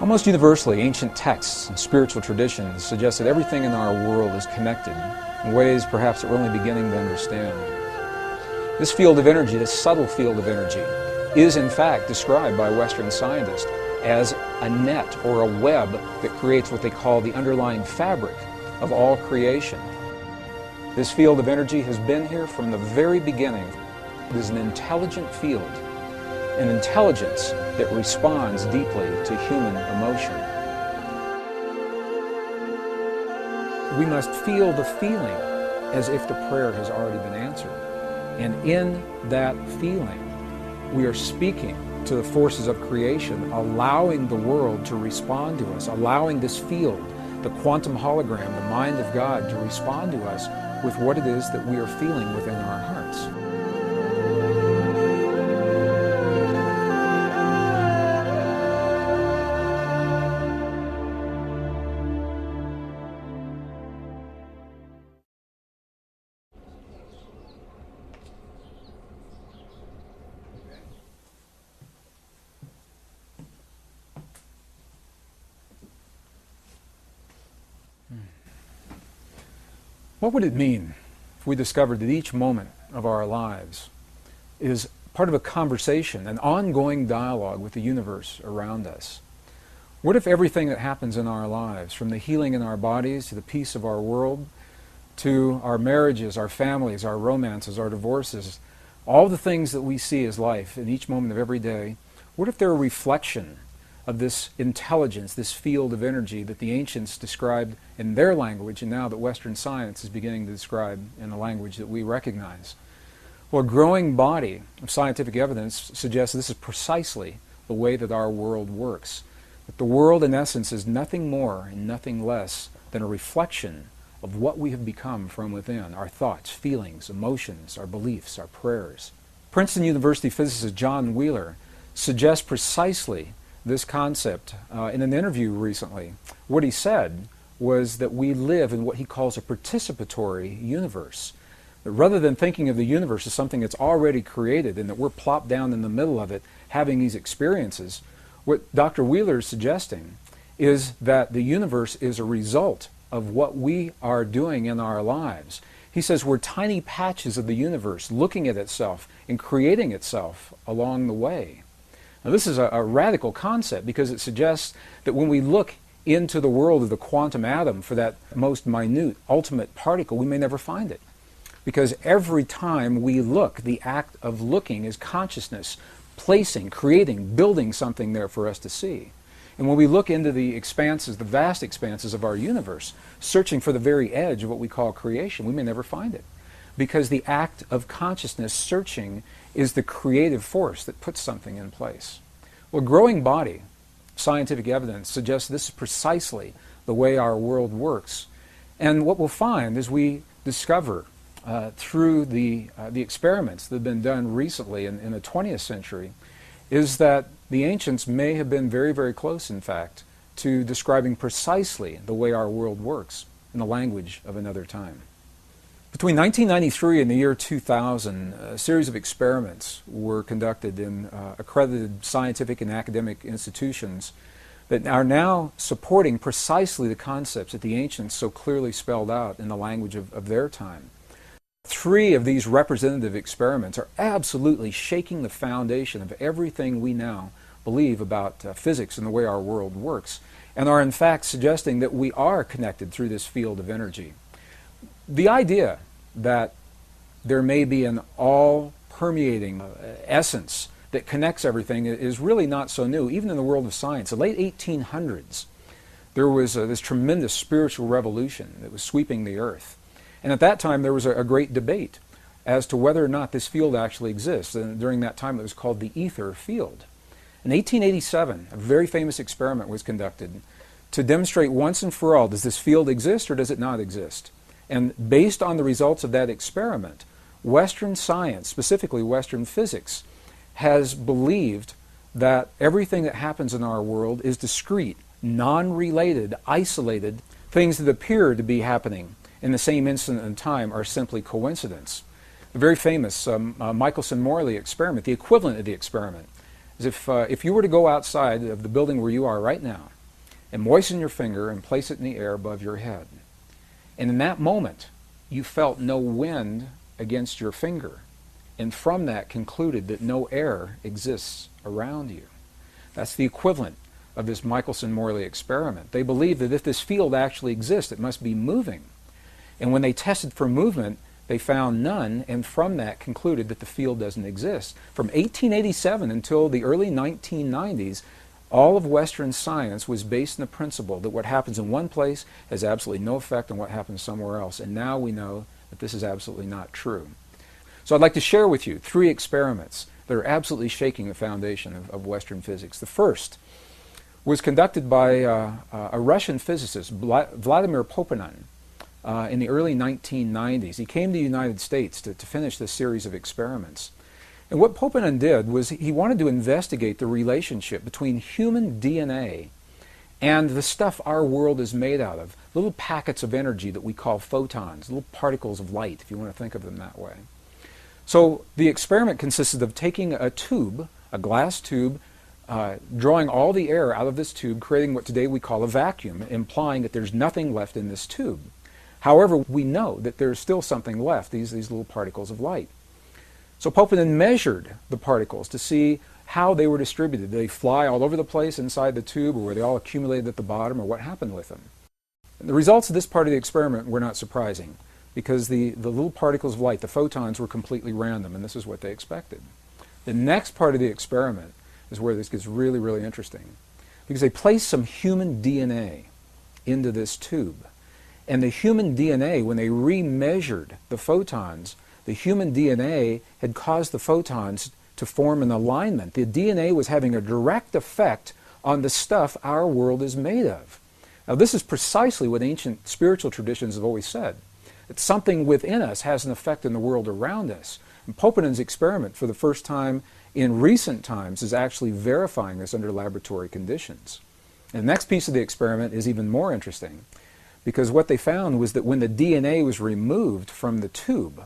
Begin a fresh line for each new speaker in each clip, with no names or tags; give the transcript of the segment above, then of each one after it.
Almost universally, ancient texts and spiritual traditions suggest that everything in our world is connected in ways perhaps that we're only beginning to understand. This field of energy, this subtle field of energy, is in fact described by Western scientists as a net or a web that creates what they call the underlying fabric of all creation. This field of energy has been here from the very beginning. It is an intelligent field, an intelligence that responds deeply to human emotion. We must feel the feeling as if the prayer has already been answered. And in that feeling, we are speaking to the forces of creation, allowing the world to respond to us, allowing this field, the quantum hologram, the mind of God, to respond to us with what it is that we are feeling within our hearts. What would it mean if we discovered that each moment of our lives is part of a conversation, an ongoing dialogue with the universe around us? What if everything that happens in our lives, from the healing in our bodies to the peace of our world, to our marriages, our families, our romances, our divorces, all the things that we see as life in each moment of every day, what if they're a reflection of this intelligence, this field of energy that the ancients described in their language, and now that Western science is beginning to describe in a language that we recognize? Well, a growing body of scientific evidence suggests this is precisely the way that our world works. That the world, in essence, is nothing more and nothing less than a reflection of what we have become from within, our thoughts, feelings, emotions, our beliefs, our prayers. Princeton University physicist John Wheeler suggests precisely this concept in an interview recently. What he said was that we live in what he calls a participatory universe. That rather than thinking of the universe as something that's already created and that we're plopped down in the middle of it having these experiences, what Dr. Wheeler is suggesting is that the universe is a result of what we are doing in our lives. He says we're tiny patches of the universe looking at itself and creating itself along the way. Now, this is a radical concept because it suggests that when we look into the world of the quantum atom for that most minute, ultimate particle, we may never find it. Because every time we look, the act of looking is consciousness, placing, creating, building something there for us to see. And when we look into the expanses, the vast expanses of our universe, searching for the very edge of what we call creation, we may never find it. Because the act of consciousness searching is the creative force that puts something in place. Well, a growing body of scientific evidence suggests this is precisely the way our world works. And what we'll find as we discover through the experiments that have been done recently in the 20th century is that the ancients may have been very, very close, in fact, to describing precisely the way our world works in the language of another time. Between 1993 and the year 2000, a series of experiments were conducted in accredited scientific and academic institutions that are now supporting precisely the concepts that the ancients so clearly spelled out in the language of their time. 3 of these representative experiments are absolutely shaking the foundation of everything we now believe about physics and the way our world works, and are in fact suggesting that we are connected through this field of energy. The idea that there may be an all-permeating essence that connects everything is really not so new, even in the world of science. In the late 1800s, there was this tremendous spiritual revolution that was sweeping the earth. And at that time, there was a great debate as to whether or not this field actually exists. And during that time, it was called the ether field. In 1887, a very famous experiment was conducted to demonstrate once and for all, does this field exist or does it not exist? And based on the results of that experiment, Western science, specifically Western physics, has believed that everything that happens in our world is discrete, non-related, isolated. Things that appear to be happening in the same instant in time are simply coincidence. The very famous Michelson-Morley experiment, the equivalent of the experiment, is if you were to go outside of the building where you are right now and moisten your finger and place it in the air above your head, and in that moment you felt no wind against your finger, and from that concluded that no air exists around you. That's the equivalent of this Michelson-Morley experiment. They believe that if this field actually exists, it must be moving. And when they tested for movement, they found none, and from that concluded that the field doesn't exist. From 1887 until the early 1990s, all of Western science was based on the principle that what happens in one place has absolutely no effect on what happens somewhere else. And now we know that this is absolutely not true. So I'd like to share with you 3 experiments that are absolutely shaking the foundation of Western physics. The first was conducted by a Russian physicist, Vladimir Poponin, in the early 1990s. He came to the United States to finish this series of experiments. And what Poponin did was he wanted to investigate the relationship between human DNA and the stuff our world is made out of, little packets of energy that we call photons, little particles of light, if you want to think of them that way. So the experiment consisted of taking a tube, a glass tube, drawing all the air out of this tube, creating what today we call a vacuum, implying that there's nothing left in this tube. However, we know that there's still something left, these little particles of light. So Poponin measured the particles to see how they were distributed. Did they fly all over the place inside the tube, or were they all accumulated at the bottom, or what happened with them? And the results of this part of the experiment were not surprising, because the little particles of light, the photons, were completely random, and this is what they expected. The next part of the experiment is where this gets really, really interesting, because they placed some human DNA into this tube. And the human DNA, when they remeasured the photons, the human DNA had caused the photons to form an alignment. The DNA was having a direct effect on the stuff our world is made of. Now, this is precisely what ancient spiritual traditions have always said. That something within us has an effect in the world around us. And Poponin's experiment, for the first time in recent times, is actually verifying this under laboratory conditions. And the next piece of the experiment is even more interesting, because what they found was that when the DNA was removed from the tube,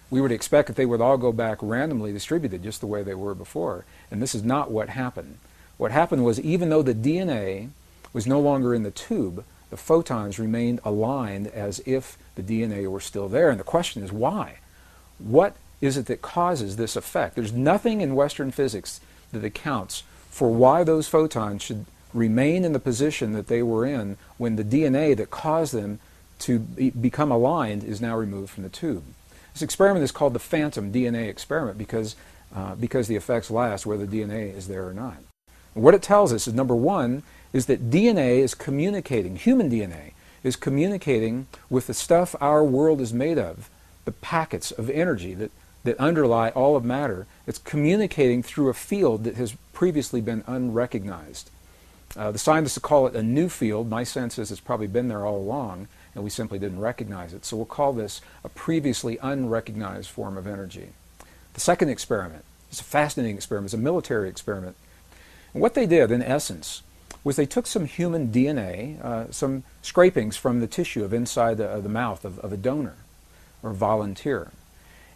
we would expect that they would all go back randomly distributed just the way they were before. And this is not what happened. What happened was, even though the DNA was no longer in the tube, the photons remained aligned as if the DNA were still there. And the question is, why? What is it that causes this effect? There's nothing in Western physics that accounts for why those photons should remain in the position that they were in when the DNA that caused them to become aligned is now removed from the tube. This experiment is called the phantom DNA experiment because the effects last whether the DNA is there or not. And what it tells us is, number one, is that DNA is communicating, human DNA is communicating with the stuff our world is made of, the packets of energy that underlie all of matter. It's communicating through a field that has previously been unrecognized. The scientists call it a new field. My sense is it's probably been there all along, and we simply didn't recognize it. So we'll call this a previously unrecognized form of energy. The second experiment is a fascinating experiment. It's a military experiment. And what they did, in essence, was they took some human DNA, some scrapings from the tissue of inside the mouth of a donor or volunteer,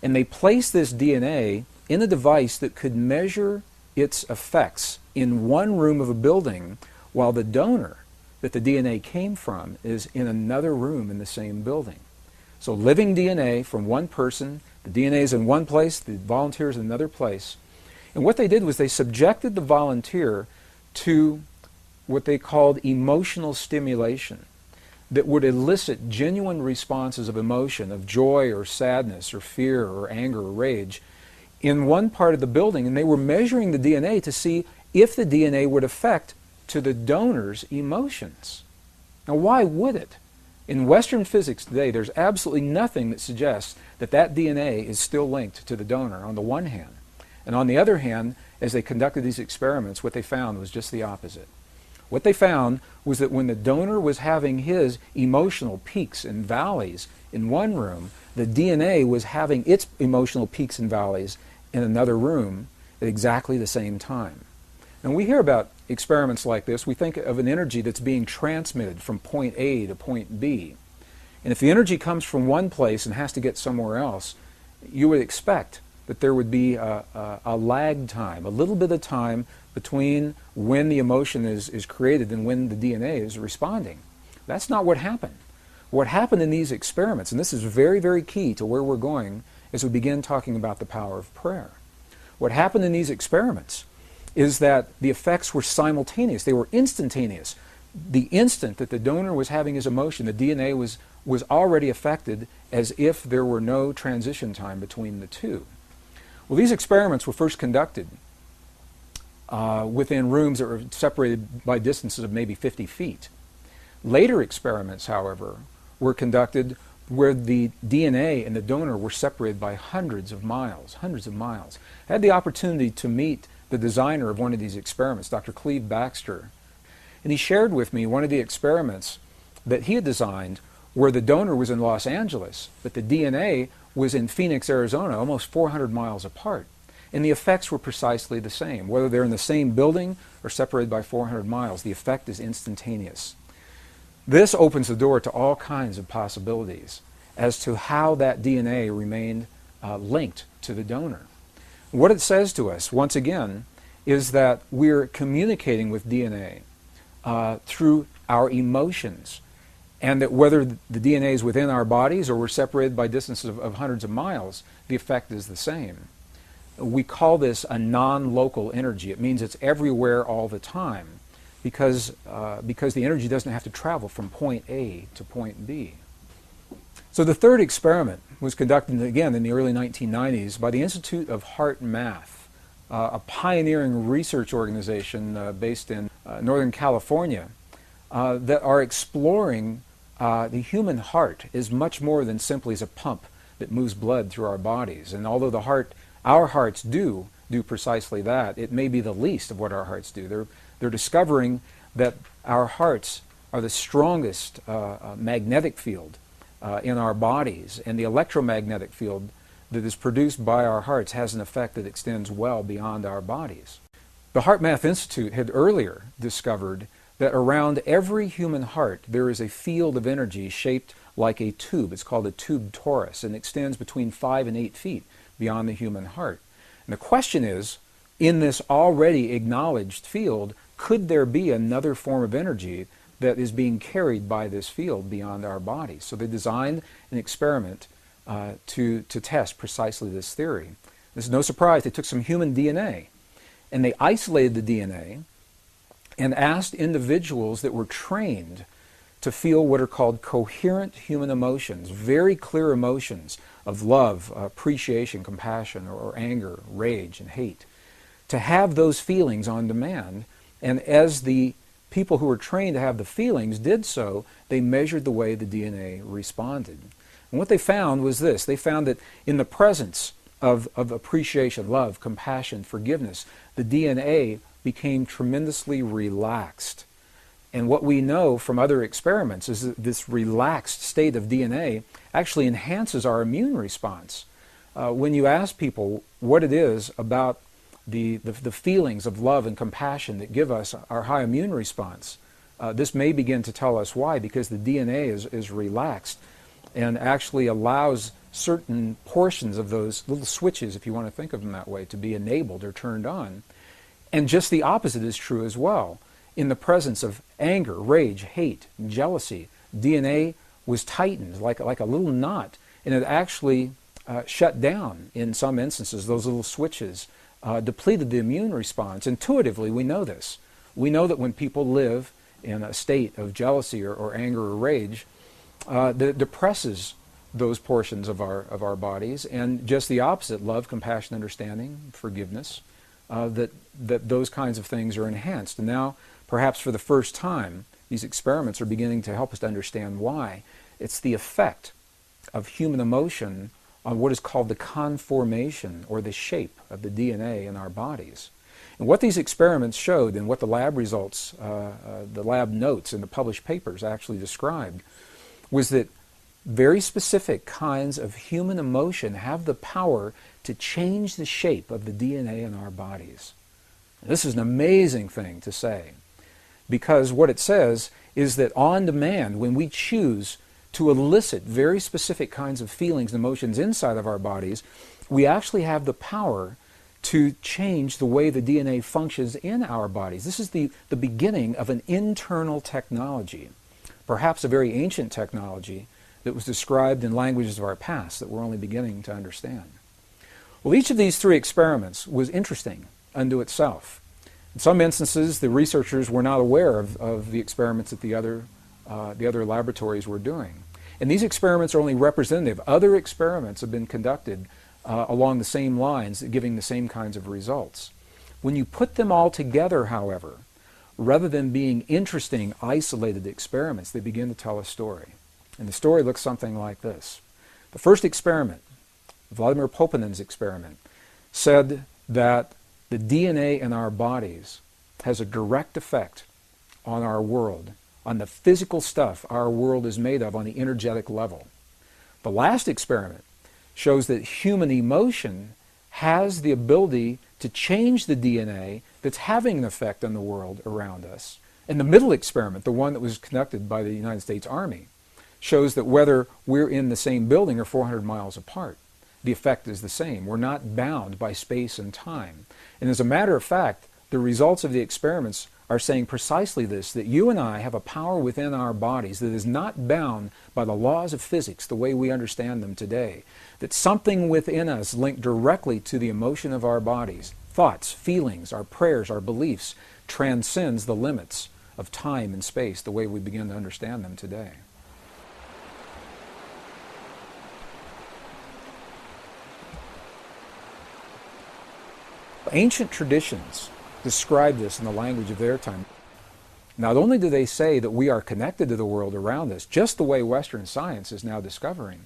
and they placed this DNA in a device that could measure its effects in one room of a building, while the donor that the DNA came from is in another room in the same building. So living DNA from one person, the DNA is in one place, the volunteer is in another place. And what they did was they subjected the volunteer to what they called emotional stimulation that would elicit genuine responses of emotion, of joy or sadness or fear or anger or rage in one part of the building, and they were measuring the DNA to see if the DNA would affect to the donor's emotions. Now, why would it? In Western physics today, there's absolutely nothing that suggests that that DNA is still linked to the donor, on the one hand. And on the other hand, as they conducted these experiments, what they found was just the opposite. What they found was that when the donor was having his emotional peaks and valleys in one room, the DNA was having its emotional peaks and valleys in another room at exactly the same time. And we hear about experiments like this, we think of an energy that's being transmitted from point A to point B. And if the energy comes from one place and has to get somewhere else, you would expect that there would be a lag time, a little bit of time between when the emotion is created and when the DNA is responding. That's not what happened. What happened in these experiments, and this is very, very key to where we're going as we begin talking about the power of prayer. What happened in these experiments is that the effects were simultaneous. They were instantaneous. The instant that the donor was having his emotion, the DNA was already affected as if there were no transition time between the two. Well, these experiments were first conducted within rooms that were separated by distances of maybe 50 feet. Later experiments, however, were conducted where the DNA and the donor were separated by hundreds of miles. I had the opportunity to meet the designer of one of these experiments, Dr. Cleve Baxter, and he shared with me one of the experiments that he had designed where the donor was in Los Angeles, but the DNA was in Phoenix, Arizona, almost 400 miles apart. And the effects were precisely the same. Whether they're in the same building or separated by 400 miles, the effect is instantaneous. This opens the door to all kinds of possibilities as to how that DNA remained linked to the donor. What it says to us, once again, is that we're communicating with DNA through our emotions, and that whether the DNA is within our bodies or we're separated by distances of hundreds of miles, the effect is the same. We call this a non-local energy. It means it's everywhere all the time because the energy doesn't have to travel from point A to point B. So the third experiment was conducted again in the early 1990s by the Institute of Heart Math, a pioneering research organization based in Northern California that are exploring the human heart is much more than simply as a pump that moves blood through our bodies. And although our hearts do precisely that, it may be the least of what our hearts do. They're discovering that our hearts are the strongest magnetic field in our bodies, and the electromagnetic field that is produced by our hearts has an effect that extends well beyond our bodies. The Heart Math Institute had earlier discovered that around every human heart there is a field of energy shaped like a tube. It's called a tube torus and extends between 5 and 8 feet beyond the human heart. And the question is, in this already acknowledged field, could there be another form of energy that is being carried by this field beyond our bodies? So they designed an experiment to test precisely this theory. This is no surprise. They took some human DNA and they isolated the DNA and asked individuals that were trained to feel what are called coherent human emotions, very clear emotions of love, appreciation, compassion, or anger, rage, and hate, to have those feelings on demand. And as the people who were trained to have the feelings did so, they measured the way the DNA responded. And what they found was this. They found that in the presence of appreciation, love, compassion, forgiveness, the DNA became tremendously relaxed. And what we know from other experiments is that this relaxed state of DNA actually enhances our immune response. When you ask people what it is about the feelings of love and compassion that give us our high immune response, this may begin to tell us why, because the DNA is relaxed and actually allows certain portions of those little switches, if you want to think of them that way, to be enabled or turned on. And just the opposite is true as well. In the presence of anger, rage, hate, jealousy, DNA was tightened like a little knot, and it actually shut down in some instances. Those little switches depleted the immune response. Intuitively, we know this. We know that when people live in a state of jealousy or anger or rage, that depresses those portions of our bodies, and just the opposite, love, compassion, understanding, forgiveness, that those kinds of things are enhanced. And now, perhaps for the first time, these experiments are beginning to help us to understand why. It's the effect of human emotion on what is called the conformation or the shape of the DNA in our bodies. And what these experiments showed, and what the lab results, the lab notes in the published papers actually described, was that very specific kinds of human emotion have the power to change the shape of the DNA in our bodies. This is an amazing thing to say, because what it says is that on demand, when we choose to elicit very specific kinds of feelings and emotions inside of our bodies, we actually have the power to change the way the DNA functions in our bodies. This is the beginning of an internal technology, perhaps a very ancient technology that was described in languages of our past that we're only beginning to understand. Well, each of these three experiments was interesting unto itself. In some instances, the researchers were not aware of the experiments that the other laboratories were doing. And these experiments are only representative. Other experiments have been conducted along the same lines, giving the same kinds of results. When you put them all together, however, rather than being interesting, isolated experiments, they begin to tell a story. And the story looks something like this. The first experiment, Vladimir Poponin's experiment, said that the DNA in our bodies has a direct effect on our world, on the physical stuff our world is made of on the energetic level. The last experiment shows that human emotion has the ability to change the DNA that's having an effect on the world around us. And the middle experiment, the one that was conducted by the United States Army, shows that whether we're in the same building or 400 miles apart, the effect is the same. We're not bound by space and time. And as a matter of fact, the results of the experiments are saying precisely this, that you and I have a power within our bodies that is not bound by the laws of physics the way we understand them today. That something within us linked directly to the emotion of our bodies, thoughts, feelings, our prayers, our beliefs, transcends the limits of time and space the way we begin to understand them today. Ancient traditions describe this in the language of their time. Not only do they say that we are connected to the world around us, just the way Western science is now discovering,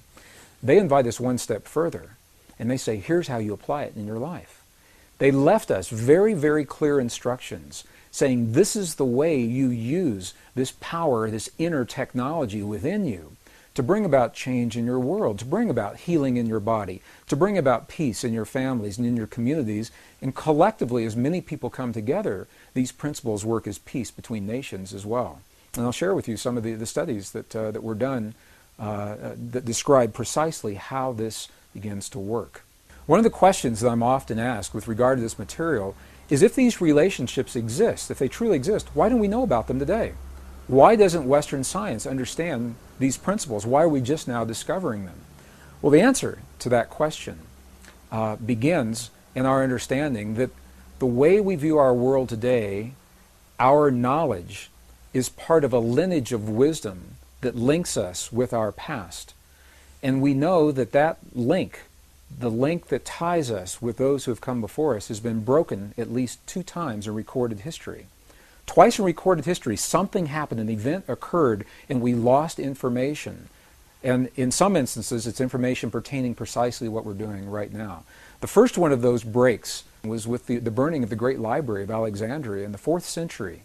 they invite us one step further, and they say, here's how you apply it in your life. They left us very, very clear instructions saying this is the way you use this power, this inner technology within you to bring about change in your world, to bring about healing in your body, to bring about peace in your families and in your communities, and collectively, as many people come together, these principles work as peace between nations as well. And I'll share with you some of the studies that were done that describe precisely how this begins to work. One of the questions that I'm often asked with regard to this material is if these relationships exist, if they truly exist, why don't we know about them today? Why doesn't Western science understand these principles? Why are we just now discovering them? Well, the answer to that question begins in our understanding that the way we view our world today, our knowledge, is part of a lineage of wisdom that links us with our past. And we know that that link, the link that ties us with those who have come before us, has been broken at least 2 times in recorded history. Twice in recorded history, something happened, an event occurred, and we lost information. And in some instances, it's information pertaining precisely to what we're doing right now. The first one of those breaks was with the burning of the Great Library of Alexandria in the 4th century.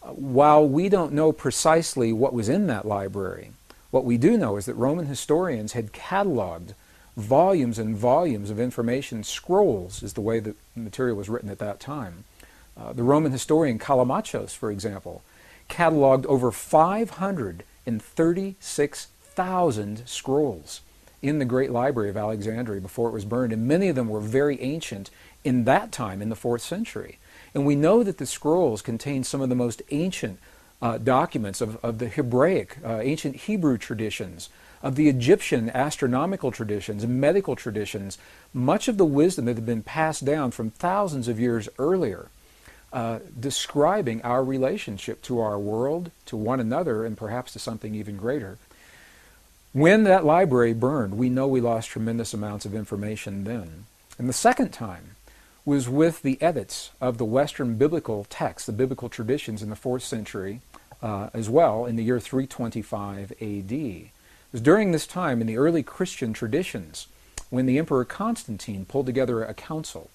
While we don't know precisely what was in that library, what we do know is that Roman historians had cataloged volumes and volumes of information. Scrolls is the way the material was written at that time. The Roman historian Callimachos, for example, cataloged over 536,000 scrolls in the Great Library of Alexandria before it was burned, and many of them were very ancient in that time, in the 4th century. And we know that the scrolls contain some of the most ancient documents of the Hebraic, ancient Hebrew traditions, of the Egyptian astronomical traditions, medical traditions, much of the wisdom that had been passed down from thousands of years earlier, describing our relationship to our world, to one another, and perhaps to something even greater. When that library burned, we know we lost tremendous amounts of information then. And the second time was with the edits of the Western biblical texts, the biblical traditions in the 4th century as well, in the year 325 A.D. It was during this time in the early Christian traditions when the Emperor Constantine pulled together a council.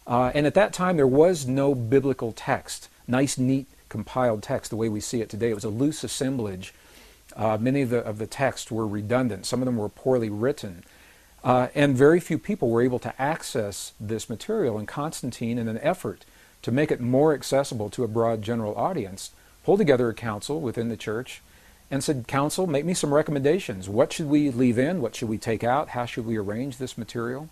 And at that time there was no biblical text, nice, neat, compiled text the way we see it today. It was a loose assemblage. Many of the texts were redundant. Some of them were poorly written. And very few people were able to access this material. And Constantine, in an effort to make it more accessible to a broad general audience, pulled together a council within the church and said, "Council, make me some recommendations. What should we leave in? What should we take out? How should we arrange this material?"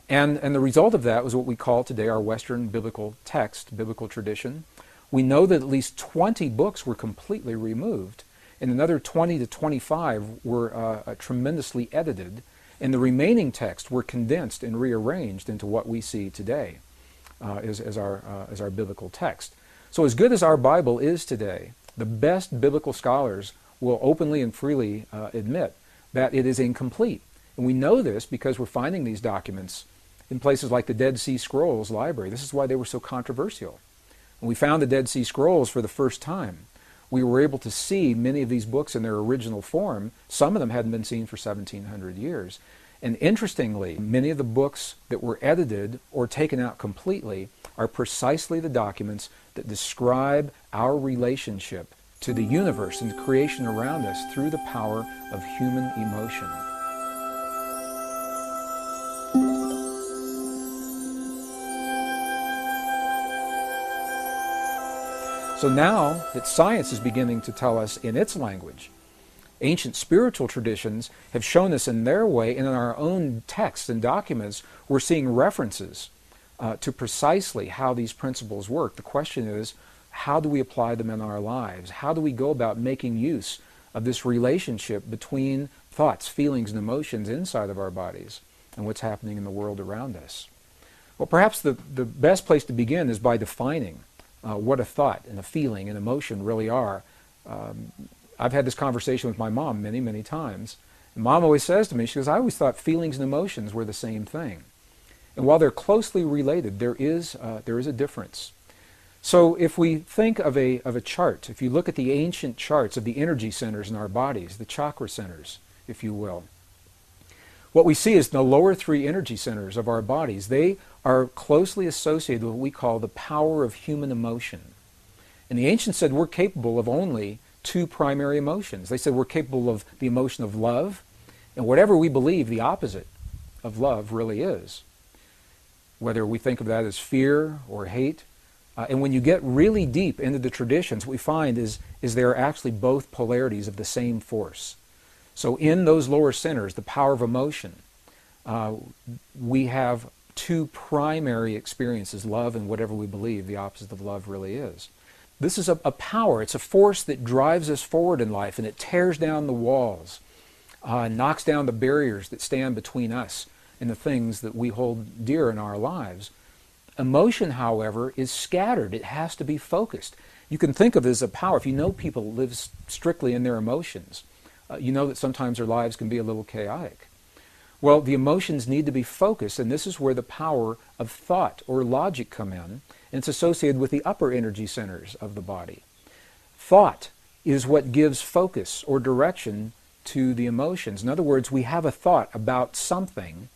And the result of that was what we call today our Western biblical text, biblical tradition. We know that at least 20 books were completely removed, and another 20 to 25 were tremendously edited, and the remaining texts were condensed and rearranged into what we see today as our biblical text. So as good as our Bible is today, the best biblical scholars will openly and freely admit that it is incomplete. And we know this because we're finding these documents in places like the Dead Sea Scrolls Library. This is why they were so controversial. When we found the Dead Sea Scrolls for the first time, we were able to see many of these books in their original form. Some of them hadn't been seen for 1,700 years. And interestingly, many of the books that were edited or taken out completely are precisely the documents that describe our relationship to the universe and the creation around us through the power of human emotion. So now that science is beginning to tell us in its language, ancient spiritual traditions have shown us in their way, and in our own texts and documents, we're seeing references to precisely how these principles work. The question is, how do we apply them in our lives? How do we go about making use of this relationship between thoughts, feelings, and emotions inside of our bodies and what's happening in the world around us? Well, perhaps the best place to begin is by defining what a thought and a feeling and emotion really are. I've had this conversation with my mom many, many times. And Mom always says to me, she goes, "I always thought feelings and emotions were the same thing." And while they're closely related, there is a difference. So if we think of a chart, if you look at the ancient charts of the energy centers in our bodies, the chakra centers, if you will, what we see is the lower three energy centers of our bodies. They are closely associated with what we call the power of human emotion. And the ancients said we're capable of only two primary emotions. They said we're capable of the emotion of love, and whatever we believe the opposite of love really is. Whether we think of that as fear or hate. And when you get really deep into the traditions, what we find is there are actually both polarities of the same force. So in those lower centers, the power of emotion, we have two primary experiences, love and whatever we believe the opposite of love really is. This is a power. It's a force that drives us forward in life, and it tears down the walls, knocks down the barriers that stand between us and the things that we hold dear in our lives. Emotion, however, is scattered. It has to be focused. You can think of it as a power. If you know people who live strictly in their emotions, you know that sometimes their lives can be a little chaotic. Well, the emotions need to be focused, and this is where the power of thought or logic come in, and it's associated with the upper energy centers of the body. Thought is what gives focus or direction to the emotions. In other words, we have a thought about something.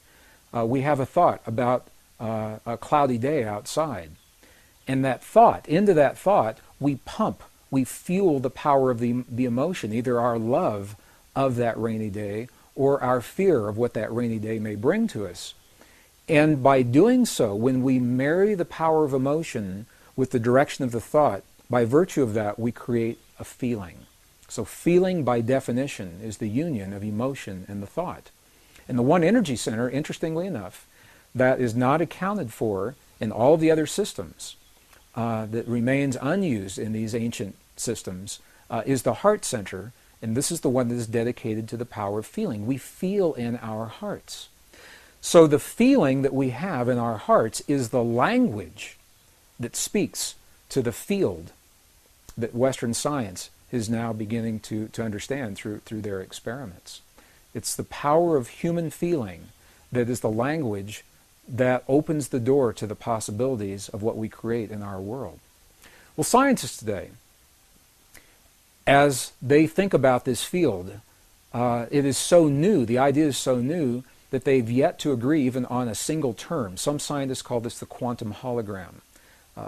We have a thought about a cloudy day outside. And that thought, into that thought, we fuel the power of the emotion, either our love of that rainy day or our fear of what that rainy day may bring to us. And by doing so, when we marry the power of emotion with the direction of the thought, by virtue of that, we create a feeling. So feeling, by definition, is the union of emotion and the thought. And the one energy center, interestingly enough, that is not accounted for in all the other systems, that remains unused in these ancient systems, is the heart center, and this is the one that is dedicated to the power of feeling. We feel in our hearts. So the feeling that we have in our hearts is the language that speaks to the field that Western science is now beginning to understand through their experiments. It's the power of human feeling that is the language that opens the door to the possibilities of what we create in our world. Well, scientists today, as they think about this field, it is so new, the idea is so new, that they've yet to agree even on a single term. Some scientists call this the quantum hologram.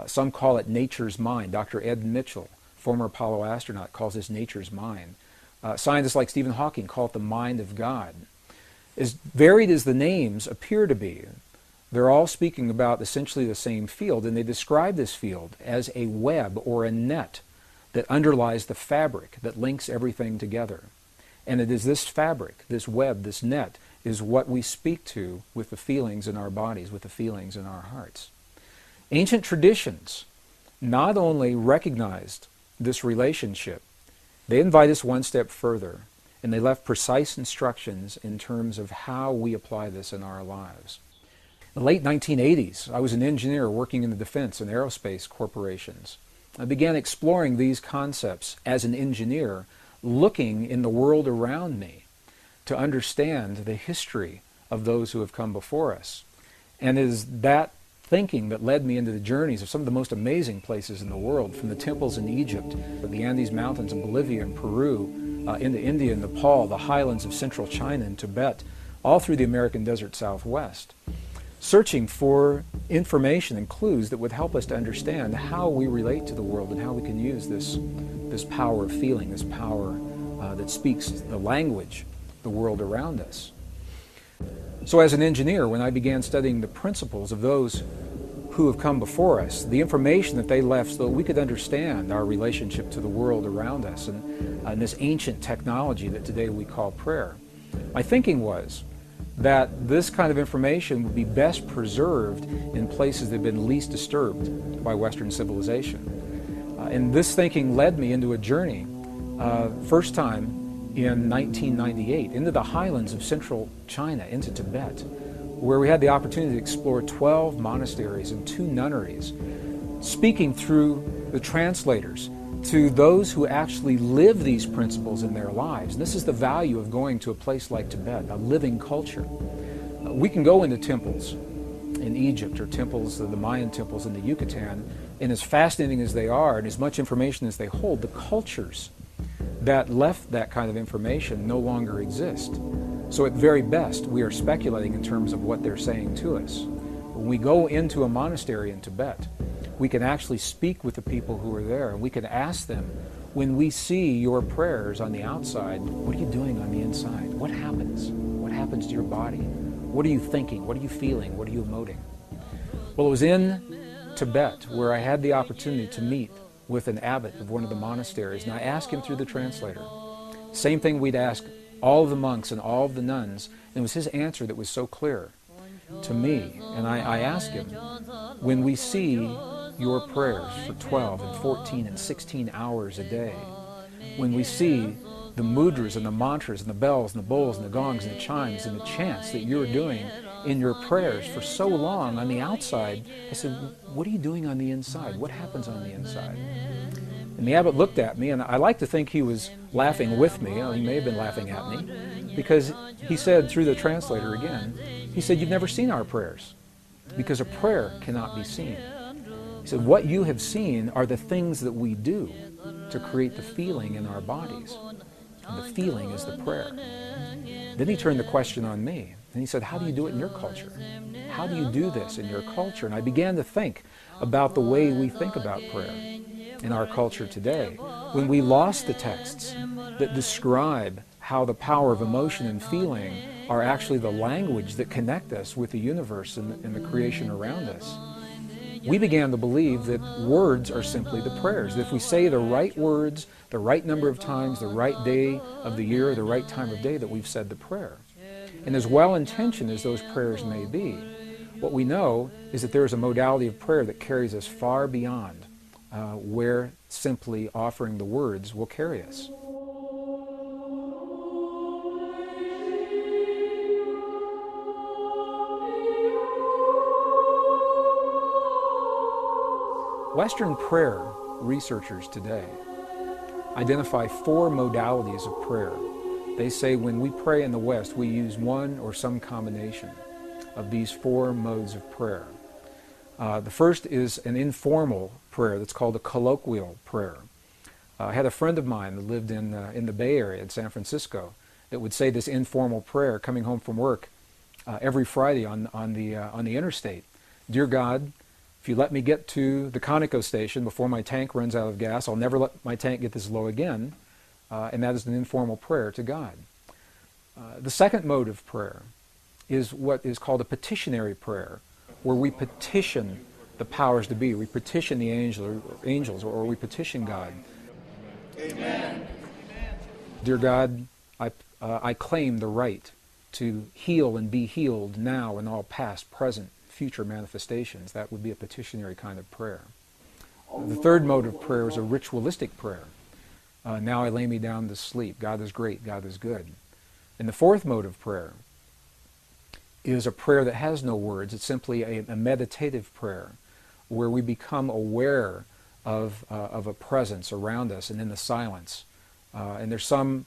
Some call it nature's mind. Dr. Ed Mitchell, former Apollo astronaut, calls this nature's mind. Scientists like Stephen Hawking call it the mind of God. As varied as the names appear to be, they're all speaking about essentially the same field, and they describe this field as a web or a net that underlies the fabric that links everything together. And it is this fabric, this web, this net, is what we speak to with the feelings in our bodies, with the feelings in our hearts. Ancient traditions not only recognized this relationship, they invite us one step further, and they left precise instructions in terms of how we apply this in our lives. In the late 1980s, I was an engineer working in the defense and aerospace corporations. I began exploring these concepts as an engineer, looking in the world around me to understand the history of those who have come before us. And it is that thinking that led me into the journeys of some of the most amazing places in the world, from the temples in Egypt, the Andes Mountains in Bolivia and Peru, into India and Nepal, the highlands of central China and Tibet, all through the American desert Southwest, searching for information and clues that would help us to understand how we relate to the world and how we can use this power of feeling, this power that speaks the language, the world around us. So as an engineer, when I began studying the principles of those who have come before us, the information that they left so that we could understand our relationship to the world around us and this ancient technology that today we call prayer, my thinking was that this kind of information would be best preserved in places that have been least disturbed by Western civilization. And this thinking led me into a journey, first time in 1998, into the highlands of central China, into Tibet, where we had the opportunity to explore 12 monasteries and 2 nunneries, speaking through the translators to those who actually live these principles in their lives. And this is the value of going to a place like Tibet, a living culture. We can go into temples in Egypt or temples, the Mayan temples in the Yucatan, and as fascinating as they are and as much information as they hold, the cultures that left that kind of information no longer exist. So at very best, we are speculating in terms of what they're saying to us. When we go into a monastery in Tibet, we can actually speak with the people who are there, and we can ask them, when we see your prayers on the outside, what are you doing on the inside? What happens? What happens to your body? What are you thinking? What are you feeling? What are you emoting? Well, it was in Tibet where I had the opportunity to meet with an abbot of one of the monasteries, and I asked him through the translator. Same thing we'd ask all of the monks and all of the nuns, and it was his answer that was so clear to me. And I asked him, when we see your prayers for 12 and 14 and 16 hours a day, when we see the mudras and the mantras and the bells and the bowls and the gongs and the chimes and the chants that you're doing in your prayers for so long on the outside, I said, what are you doing on the inside? What happens on the inside? And the abbot looked at me, and I like to think he was laughing with me. He may have been laughing at me, because he said through the translator again, he said, you've never seen our prayers, because a prayer cannot be seen. He said, what you have seen are the things that we do to create the feeling in our bodies. And the feeling is the prayer. Then he turned the question on me, and he said, how do you do it in your culture? How do you do this in your culture? And I began to think about the way we think about prayer in our culture today, when we lost the texts that describe how the power of emotion and feeling are actually the language that connect us with the universe and the creation around us. We began to believe that words are simply the prayers. That if we say the right words, the right number of times, the right day of the year, the right time of day, that we've said the prayer. And as well-intentioned as those prayers may be, what we know is that there is a modality of prayer that carries us far beyond where simply offering the words will carry us. Western prayer researchers today identify 4 modalities of prayer. They say when we pray in the West, we use one or some combination of these 4 modes of prayer. The first is an informal prayer that's called a colloquial prayer. I had a friend of mine that lived in the Bay Area in San Francisco that would say this informal prayer coming home from work every Friday on the interstate. Dear God, if you let me get to the Conoco station before my tank runs out of gas, I'll never let my tank get this low again. And that is an informal prayer to God. The second mode of prayer is what is called a petitionary prayer, where we petition the powers to be. We petition the angels, or we petition God.
Amen.
Dear God, I claim the right to heal and be healed now in all past, present, future manifestations. That would be a petitionary kind of prayer. The third mode of prayer is a ritualistic prayer. Now I lay me down to sleep. God is great. God is good. And the fourth mode of prayer is a prayer that has no words. It's simply a meditative prayer where we become aware of a presence around us and in the silence. And there's some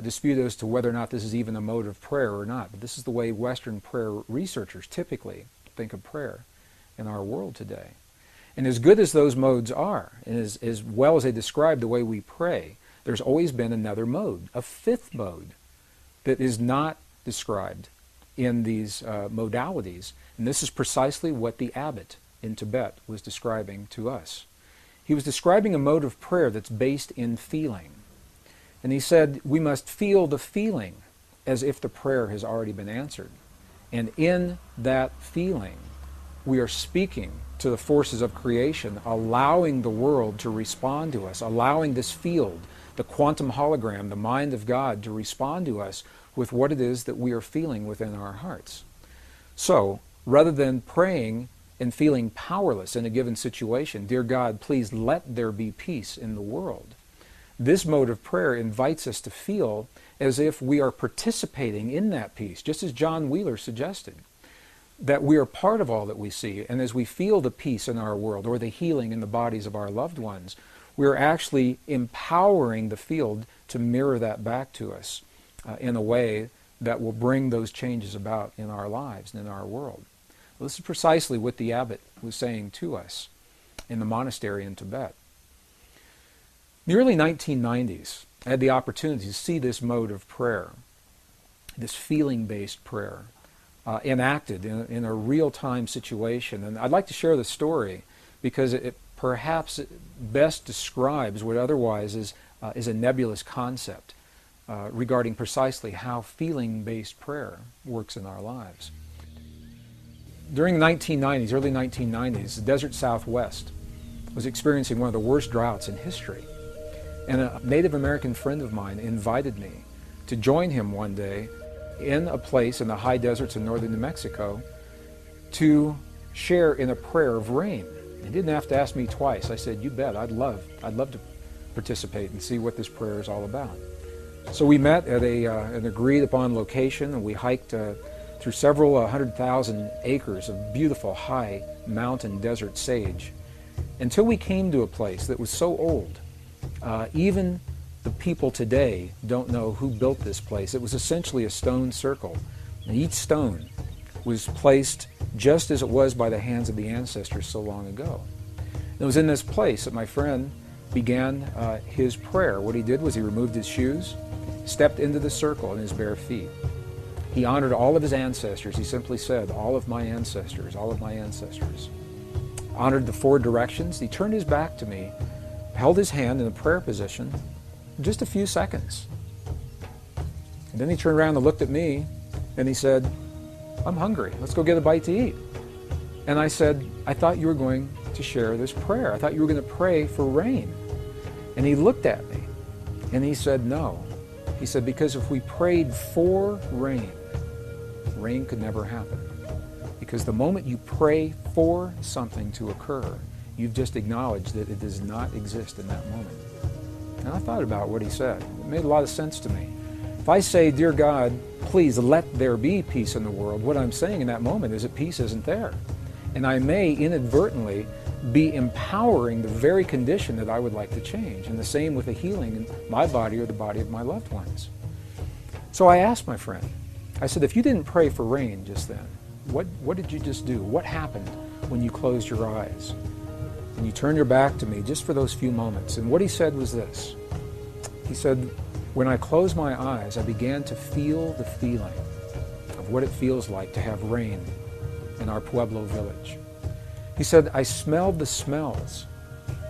dispute as to whether or not this is even a mode of prayer or not. But this is the way Western prayer researchers typically think of prayer in our world today. And as good as those modes are, and as well as they describe the way we pray, there's always been another mode, a fifth mode, that is not described in these modalities. And this is precisely what the abbot in Tibet was describing to us. He was describing a mode of prayer that's based in feeling. And he said, we must feel the feeling as if the prayer has already been answered. And in that feeling, we are speaking to the forces of creation, allowing the world to respond to us, allowing this field, the quantum hologram, the mind of God, to respond to us with what it is that we are feeling within our hearts. So, rather than praying and feeling powerless in a given situation, dear God, please let there be peace in the world, this mode of prayer invites us to feel as if we are participating in that peace, just as John Wheeler suggested, that we are part of all that we see. And as we feel the peace in our world or the healing in the bodies of our loved ones, we're actually empowering the field to mirror that back to us in a way that will bring those changes about in our lives and in our world. Well, this is precisely what the abbot was saying to us in the monastery in Tibet. In the early 1990s, I had the opportunity to see this mode of prayer, this feeling-based prayer, enacted in a real-time situation. And I'd like to share the story because it perhaps best describes what otherwise is a nebulous concept regarding precisely how feeling-based prayer works in our lives. During the 1990s, early 1990s, the desert Southwest was experiencing one of the worst droughts in history. And a Native American friend of mine invited me to join him one day in a place in the high deserts of northern New Mexico to share in a prayer of rain. He didn't have to ask me twice. I said, you bet, I'd love to participate and see what this prayer is all about. So we met at an agreed upon location, and we hiked through several 100,000 acres of beautiful high mountain desert sage until we came to a place that was so old. Even the people today don't know who built this place. It was essentially a stone circle, and each stone was placed just as it was by the hands of the ancestors so long ago. It was in this place that my friend began his prayer. What he did was he removed his shoes, stepped into the circle in his bare feet. He honored all of his ancestors. He simply said, all of my ancestors, all of my ancestors. Honored the four directions. He turned his back to me, held his hand in a prayer position just a few seconds. And then he turned around and looked at me and he said, I'm hungry. Let's go get a bite to eat. And I said, I thought you were going to share this prayer. I thought you were going to pray for rain. And he looked at me and he said, no. He said, because if we prayed for rain, rain could never happen. Because the moment you pray for something to occur, you've just acknowledged that it does not exist in that moment. And I thought about what he said. It made a lot of sense to me. If I say, dear God, please let there be peace in the world, what I'm saying in that moment is that peace isn't there. And I may inadvertently be empowering the very condition that I would like to change. And the same with the healing in my body or the body of my loved ones. So I asked my friend, I said, if you didn't pray for rain just then, what did you just do? What happened when you closed your eyes? And you turned your back to me just for those few moments. And what he said was this. He said, when I closed my eyes, I began to feel the feeling of what it feels like to have rain in our Pueblo village. He said, I smelled the smells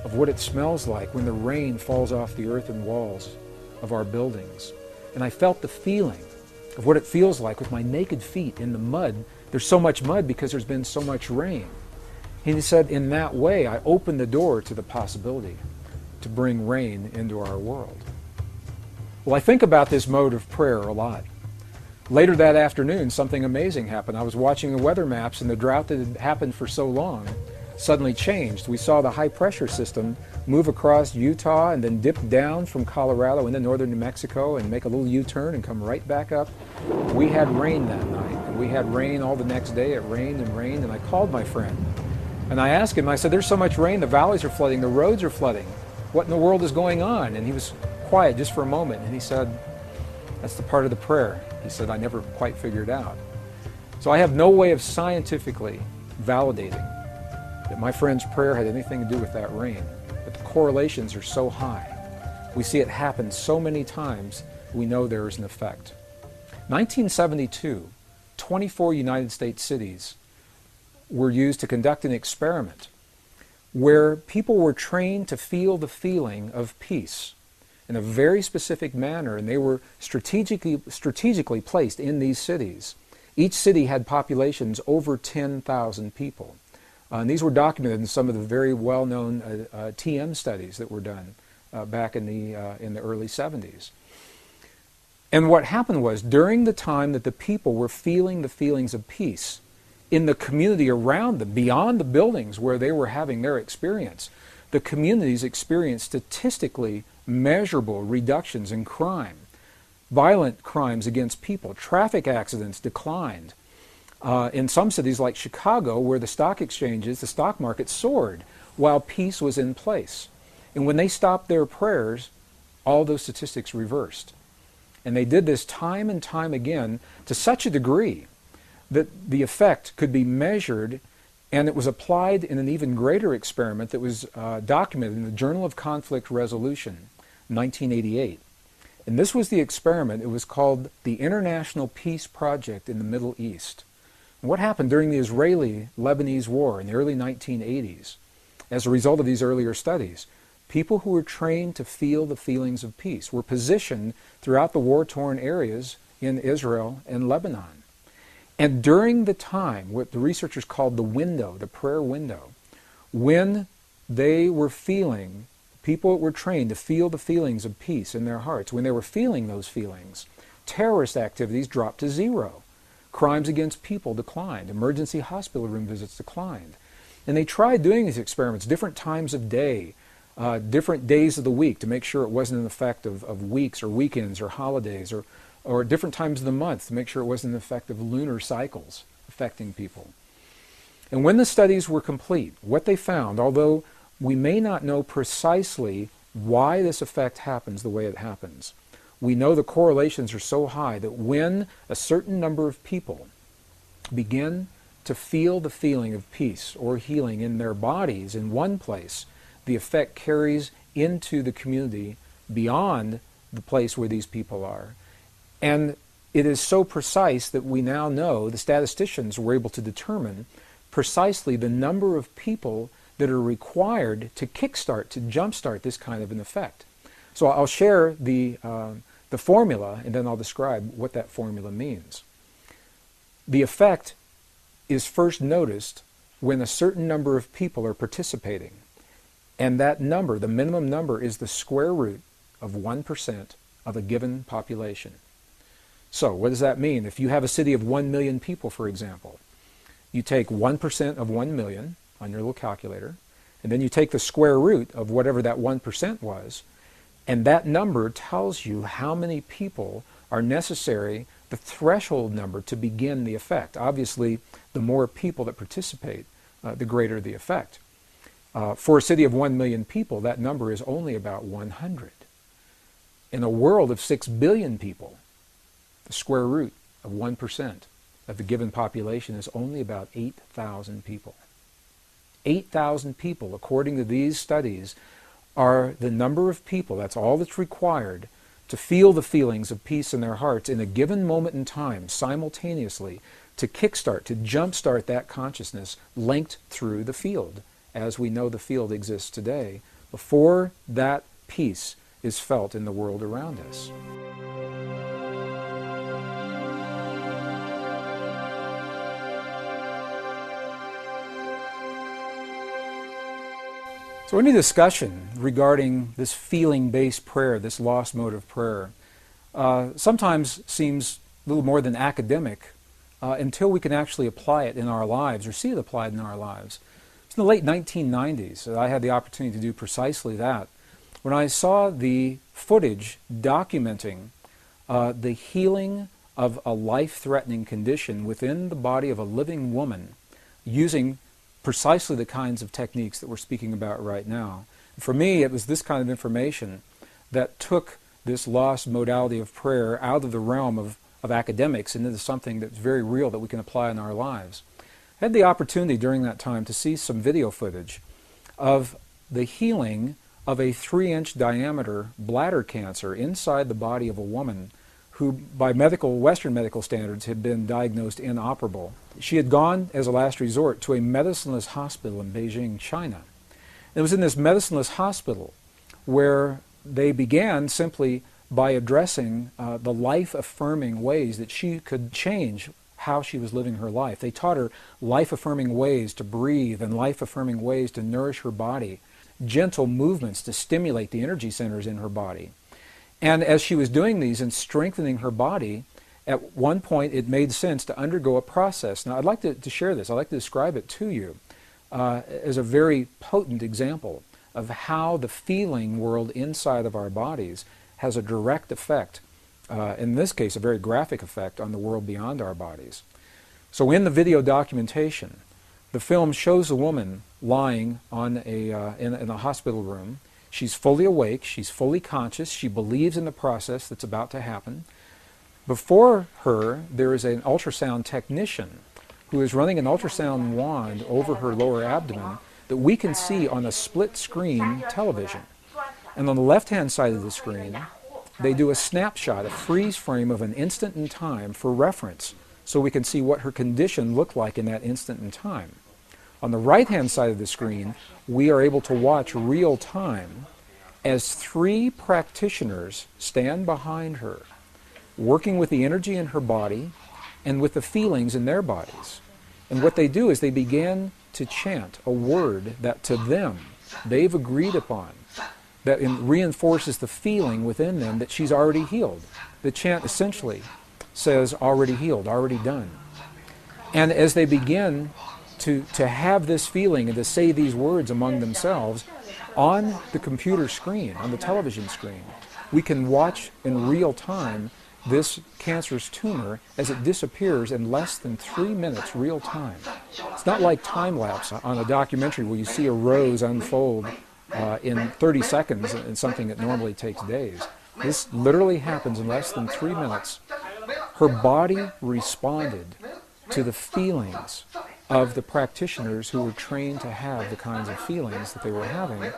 of what it smells like when the rain falls off the earthen walls of our buildings. And I felt the feeling of what it feels like with my naked feet in the mud. There's so much mud because there's been so much rain. And he said, in that way, I opened the door to the possibility to bring rain into our world? Well, I think about this mode of prayer a lot. Later that afternoon, something amazing happened. I was watching the weather maps, and the drought that had happened for so long suddenly changed. We saw the high-pressure system move across Utah and then dip down from Colorado into northern New Mexico and make a little U-turn and come right back up. We had rain that night, and we had rain all the next day. It rained, and I called my friend. And I asked him, I said, there's so much rain, the valleys are flooding, the roads are flooding. What in the world is going on? And he was quiet just for a moment, and he said, that's the part of the prayer. He said, I never quite figured out. So I have no way of scientifically validating that my friend's prayer had anything to do with that rain. But the correlations are so high. We see it happen so many times, we know there is an effect. 1972, 24 United States cities were used to conduct an experiment where people were trained to feel the feeling of peace in a very specific manner, and they were strategically placed in these cities. Each city had populations over 10,000 people. And these were documented in some of the very well-known TM studies that were done back in the early 70s. And what happened was, during the time that the people were feeling the feelings of peace, in the community around them, beyond the buildings where they were having their experience, the communities experienced statistically measurable reductions in crime. Violent crimes against people, traffic accidents declined. In some cities like Chicago, where the stock exchanges, the stock market soared while peace was in place. And when they stopped their prayers, all those statistics reversed. And they did this time and time again to such a degree that the effect could be measured, and it was applied in an even greater experiment that was documented in the Journal of Conflict Resolution, 1988. And this was the experiment. It was called the International Peace Project in the Middle East. And what happened during the Israeli-Lebanese War in the early 1980s, as a result of these earlier studies, people who were trained to feel the feelings of peace were positioned throughout the war-torn areas in Israel and Lebanon. And during the time, what the researchers called the window, the prayer window, when they were feeling, people that were trained to feel the feelings of peace in their hearts, when they were feeling those feelings, terrorist activities dropped to zero. Crimes against people declined. Emergency hospital room visits declined. And they tried doing these experiments different times of day, different days of the week, to make sure it wasn't an effect of weeks or weekends or holidays, or different times of the month to make sure it wasn't an effect of lunar cycles affecting people. And when the studies were complete, what they found, although we may not know precisely why this effect happens the way it happens, we know the correlations are so high that when a certain number of people begin to feel the feeling of peace or healing in their bodies in one place, the effect carries into the community beyond the place where these people are. And it is so precise that we now know, the statisticians were able to determine precisely the number of people that are required to kickstart, to jumpstart this kind of an effect. So I'll share the formula, and then I'll describe what that formula means. The effect is first noticed when a certain number of people are participating. And that number, the minimum number, is the square root of 1% of a given population. So what does that mean? If you have a city of 1 million people, for example, you take 1% of 1 million on your little calculator, and then you take the square root of whatever that 1% was, and that number tells you how many people are necessary, the threshold number, to begin the effect. Obviously, the more people that participate, the greater the effect. For a city of 1 million people, that number is only about 100. In a world of 6 billion people, the square root of 1% of the given population is only about 8,000 people. 8,000 people, according to these studies, are the number of people, that's all that's required, to feel the feelings of peace in their hearts in a given moment in time, simultaneously, to kickstart, to jumpstart that consciousness linked through the field, as we know the field exists today, before that peace is felt in the world around us. So any discussion regarding this feeling-based prayer, this lost mode of prayer, sometimes seems a little more than academic until we can actually apply it in our lives or see it applied in our lives. It's in the late 1990s that I had the opportunity to do precisely that, when I saw the footage documenting the healing of a life-threatening condition within the body of a living woman using precisely the kinds of techniques that we're speaking about right now. For me, it was this kind of information that took this lost modality of prayer out of the realm of academics and into something that's very real that we can apply in our lives. I had the opportunity during that time to see some video footage of the healing of a 3-inch diameter bladder cancer inside the body of a woman who, by Western medical standards, had been diagnosed inoperable. She had gone, as a last resort, to a medicineless hospital in Beijing, China. It was in this medicineless hospital where they began simply by addressing the life-affirming ways that she could change how she was living her life. They taught her life-affirming ways to breathe and life-affirming ways to nourish her body, gentle movements to stimulate the energy centers in her body. And as she was doing these and strengthening her body, at one point it made sense to undergo a process. Now I'd like to share this. I'd like to describe it to you as a very potent example of how the feeling world inside of our bodies has a direct effect, in this case a very graphic effect, on the world beyond our bodies. So in the video documentation, the film shows a woman lying on in a hospital room. She's fully awake, she's fully conscious, she believes in the process that's about to happen. Before her, there is an ultrasound technician who is running an ultrasound wand over her lower abdomen that we can see on a split-screen television. And on the left-hand side of the screen, they do a snapshot, a freeze frame of an instant in time for reference, so we can see what her condition looked like in that instant in time. On the right-hand side of the screen, we are able to watch real time as 3 practitioners stand behind her, working with the energy in her body and with the feelings in their bodies. And what they do is they begin to chant a word that to them they've agreed upon, that reinforces the feeling within them that she's already healed. The chant essentially says, already healed, already done. And as they begin to have this feeling and to say these words among themselves, on the computer screen, on the television screen, we can watch in real time this cancerous tumor as it disappears in less than 3 minutes real time. It's not like time-lapse on a documentary where you see a rose unfold in 30 seconds in something that normally takes days. This literally happens in less than 3 minutes. Her body responded to the feelings of the practitioners who were trained to have the kinds of feelings that they were having.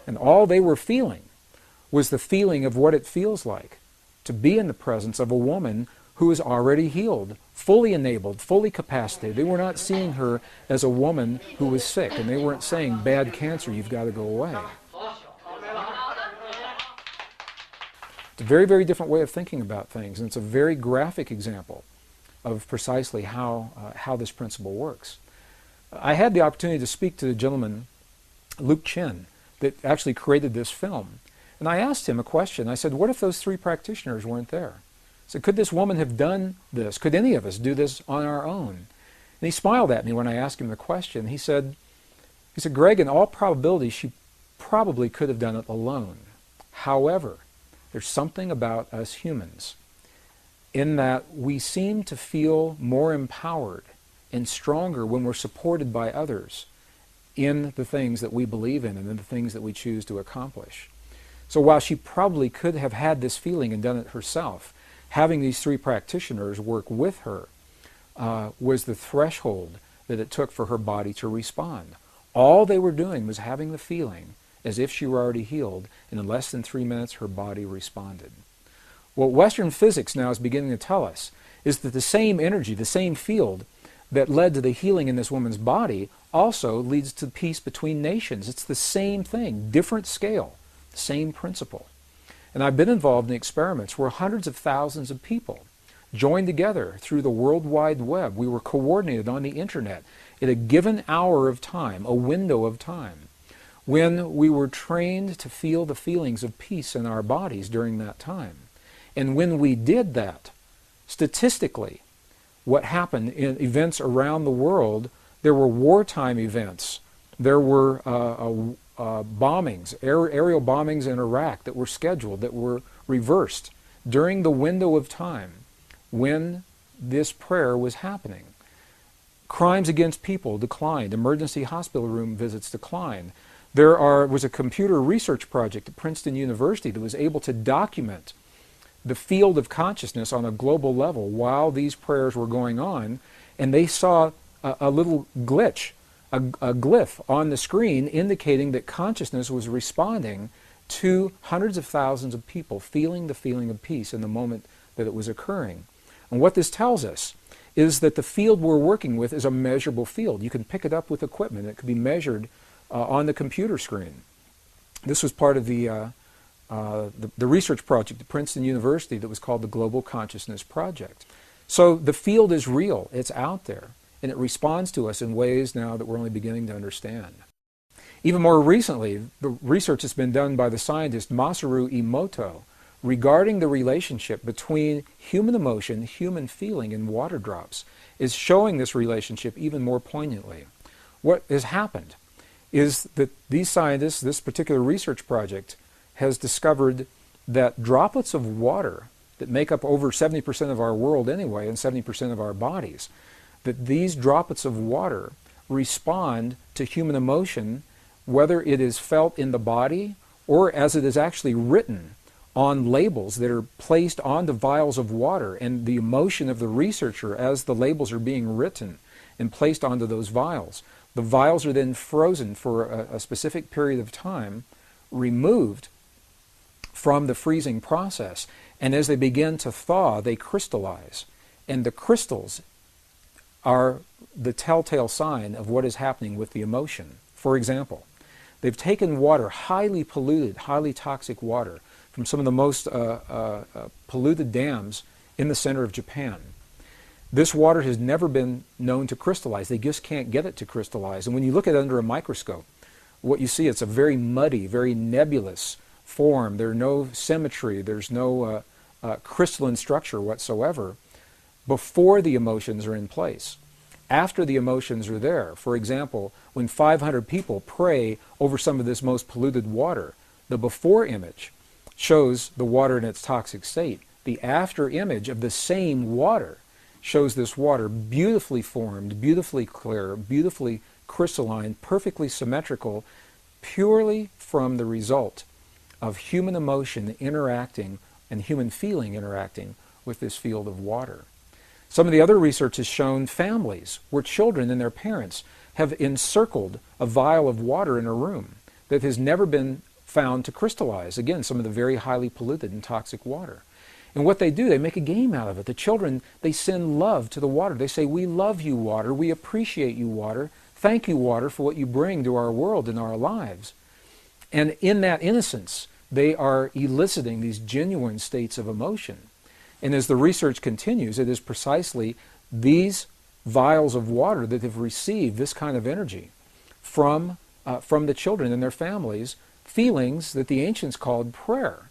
And all they were feeling was the feeling of what it feels like to be in the presence of a woman who is already healed, fully enabled, fully capacitated. They were not seeing her as a woman who was sick, and they weren't saying, bad cancer, you've got to go away. It's a very, very different way of thinking about things, and it's a very graphic example of precisely how this principle works. I had the opportunity to speak to the gentleman, Luke Chen, that actually created this film. And I asked him a question. I said, what if those 3 practitioners weren't there? I said, could this woman have done this? Could any of us do this on our own? And he smiled at me when I asked him the question. He said, Gregg, in all probability, she probably could have done it alone. However, there's something about us humans in that we seem to feel more empowered and stronger when we're supported by others in the things that we believe in and in the things that we choose to accomplish. So while she probably could have had this feeling and done it herself, having these 3 practitioners work with her was the threshold that it took for her body to respond. All they were doing was having the feeling as if she were already healed, and in less than 3 minutes her body responded. What Western physics now is beginning to tell us is that the same energy, the same field that led to the healing in this woman's body also leads to peace between nations. It's the same thing, different scale, same principle. And I've been involved in experiments where hundreds of thousands of people joined together through the World Wide Web. We were coordinated on the internet at a given hour of time, a window of time, when we were trained to feel the feelings of peace in our bodies during that time. And when we did that, statistically, what happened in events around the world, there were wartime events. There were bombings, aerial bombings in Iraq that were scheduled, that were reversed during the window of time when this prayer was happening. Crimes against people declined. Emergency hospital room visits declined. There was a computer research project at Princeton University that was able to document the field of consciousness on a global level while these prayers were going on, and they saw a little glitch, a glyph on the screen indicating that consciousness was responding to hundreds of thousands of people feeling the feeling of peace in the moment that it was occurring. And what this tells us is that the field we're working with is a measurable field. You can pick it up with equipment. It can be measured on the computer screen. This was part of the research project at Princeton University that was called the Global Consciousness Project. So the field is real. It's out there. And it responds to us in ways now that we're only beginning to understand. Even more recently, the research has been done by the scientist Masaru Emoto regarding the relationship between human emotion, human feeling, and water drops is showing this relationship even more poignantly. What has happened is that these scientists, this particular research project, has discovered that droplets of water that make up over 70% of our world anyway and 70% of our bodies, that these droplets of water respond to human emotion, whether it is felt in the body or as it is actually written on labels that are placed onto vials of water, and the emotion of the researcher as the labels are being written and placed onto those vials. The vials are then frozen for a specific period of time, removed from the freezing process, and as they begin to thaw, they crystallize. And the crystals are the telltale sign of what is happening with the emotion. For example, they've taken water, highly polluted, highly toxic water, from some of the most polluted dams in the center of Japan. This water has never been known to crystallize. They just can't get it to crystallize. And when you look at it under a microscope, what you see, it's a very muddy, very nebulous form. There's no symmetry. There's no crystalline structure whatsoever before the emotions are in place. After the emotions are there, for example, when 500 people pray over some of this most polluted water, the before image shows the water in its toxic state. The after image of the same water shows this water beautifully formed, beautifully clear, beautifully crystalline, perfectly symmetrical, purely from the result of human emotion interacting and human feeling interacting with this field of water. Some of the other research has shown families where children and their parents have encircled a vial of water in a room that has never been found to crystallize. Again, some of the very highly polluted and toxic water. And what they do, they make a game out of it. The children, they send love to the water. They say, "We love you, water. We appreciate you, water. Thank you, water, for what you bring to our world and our lives." And in that innocence, they are eliciting these genuine states of emotion. And as the research continues, it is precisely these vials of water that have received this kind of energy from the children and their families, feelings that the ancients called prayer,